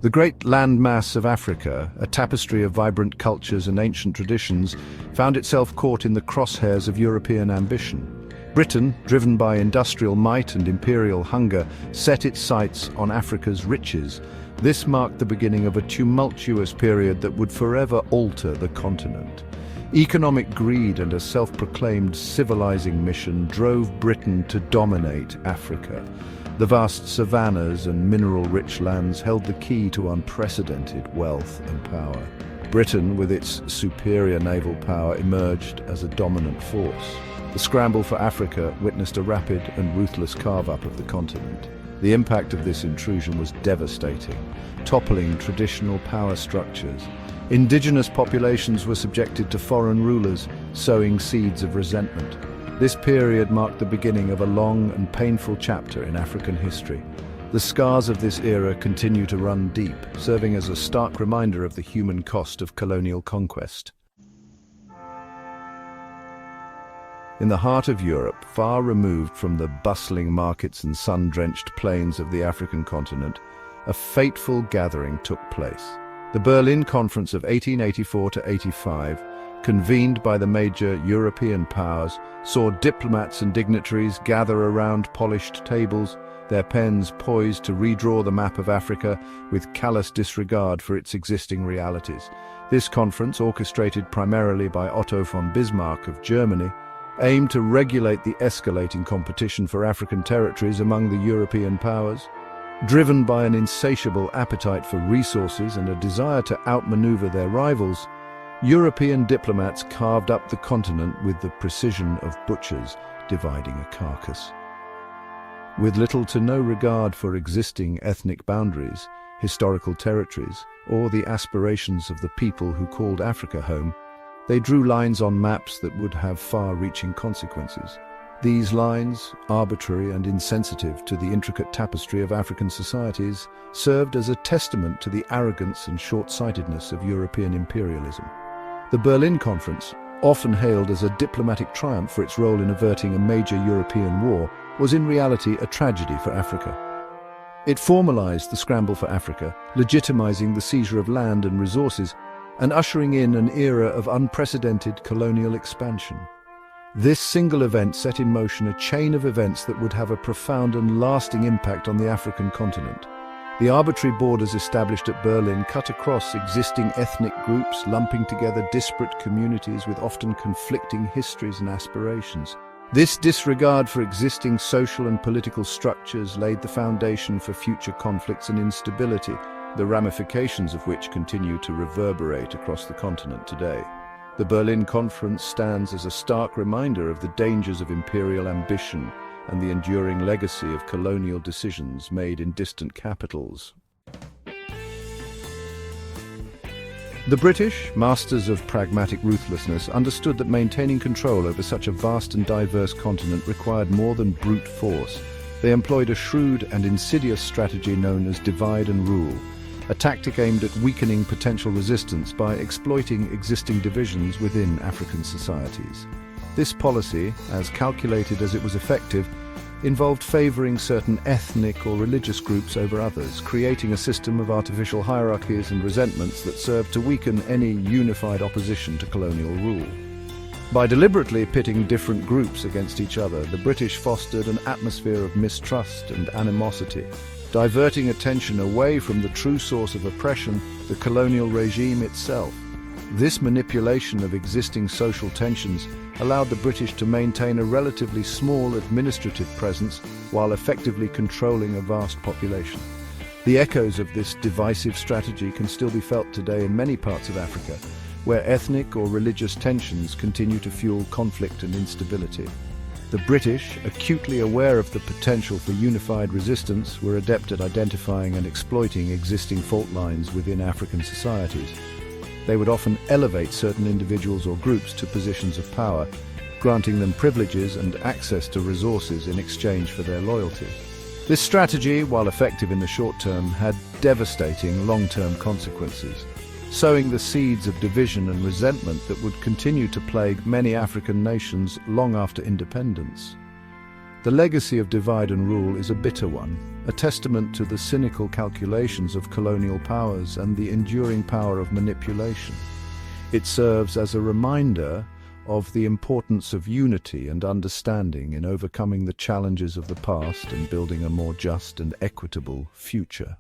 The great landmass of Africa, a tapestry of vibrant cultures and ancient traditions, found itself caught in the crosshairs of European ambition. Britain, driven by industrial might and imperial hunger, set its sights on Africa's riches. This marked the beginning of a tumultuous period that would forever alter the continent. Economic greed and a self-proclaimed civilizing mission drove Britain to dominate Africa. The vast savannas and mineral-rich lands held the key to unprecedented wealth and power. Britain, with its superior naval power, emerged as a dominant force. The scramble for Africa witnessed a rapid and ruthless carve-up of the continent. The impact of this intrusion was devastating, toppling traditional power structures. Indigenous populations were subjected to foreign rulers, sowing seeds of resentment. This period marked the beginning of a long and painful chapter in African history. The scars of this era continue to run deep, serving as a stark reminder of the human cost of colonial conquest. In the heart of Europe, far removed from the bustling markets and sun-drenched plains of the African continent, a fateful gathering took place. The Berlin Conference of 1884–85, convened by the major European powers, saw diplomats and dignitaries gather around polished tables, their pens poised to redraw the map of Africa with callous disregard for its existing realities. This conference, orchestrated primarily by Otto von Bismarck of Germany, aimed to regulate the escalating competition for African territories among the European powers. Driven by an insatiable appetite for resources and a desire to outmaneuver their rivals, European diplomats carved up the continent with the precision of butchers dividing a carcass. With little to no regard for existing ethnic boundaries, historical territories, or the aspirations of the people who called Africa home, they drew lines on maps that would have far-reaching consequences. These lines, arbitrary and insensitive to the intricate tapestry of African societies, served as a testament to the arrogance and short-sightedness of European imperialism. The Berlin Conference, often hailed as a diplomatic triumph for its role in averting a major European war, was in reality a tragedy for Africa. It formalized the scramble for Africa, legitimizing the seizure of land and resources, and ushering in an era of unprecedented colonial expansion. This single event set in motion a chain of events that would have a profound and lasting impact on the African continent. The arbitrary borders established at Berlin cut across existing ethnic groups, lumping together disparate communities with often conflicting histories and aspirations. This disregard for existing social and political structures laid the foundation for future conflicts and instability, the ramifications of which continue to reverberate across the continent today. The Berlin Conference stands as a stark reminder of the dangers of imperial ambition and the enduring legacy of colonial decisions made in distant capitals. The British, masters of pragmatic ruthlessness, understood that maintaining control over such a vast and diverse continent required more than brute force. They employed a shrewd and insidious strategy known as divide and rule, a tactic aimed at weakening potential resistance by exploiting existing divisions within African societies. This policy, as calculated as it was effective, involved favoring certain ethnic or religious groups over others, creating a system of artificial hierarchies and resentments that served to weaken any unified opposition to colonial rule. By deliberately pitting different groups against each other, the British fostered an atmosphere of mistrust and animosity, diverting attention away from the true source of oppression, the colonial regime itself. This manipulation of existing social tensions allowed the British to maintain a relatively small administrative presence while effectively controlling a vast population. The echoes of this divisive strategy can still be felt today in many parts of Africa, where ethnic or religious tensions continue to fuel conflict and instability. The British, acutely aware of the potential for unified resistance, were adept at identifying and exploiting existing fault lines within African societies. They would often elevate certain individuals or groups to positions of power, granting them privileges and access to resources in exchange for their loyalty. This strategy, while effective in the short term, had devastating long-term consequences, sowing the seeds of division and resentment that would continue to plague many African nations long after independence. The legacy of divide and rule is a bitter one, a testament to the cynical calculations of colonial powers and the enduring power of manipulation. It serves as a reminder of the importance of unity and understanding in overcoming the challenges of the past and building a more just and equitable future.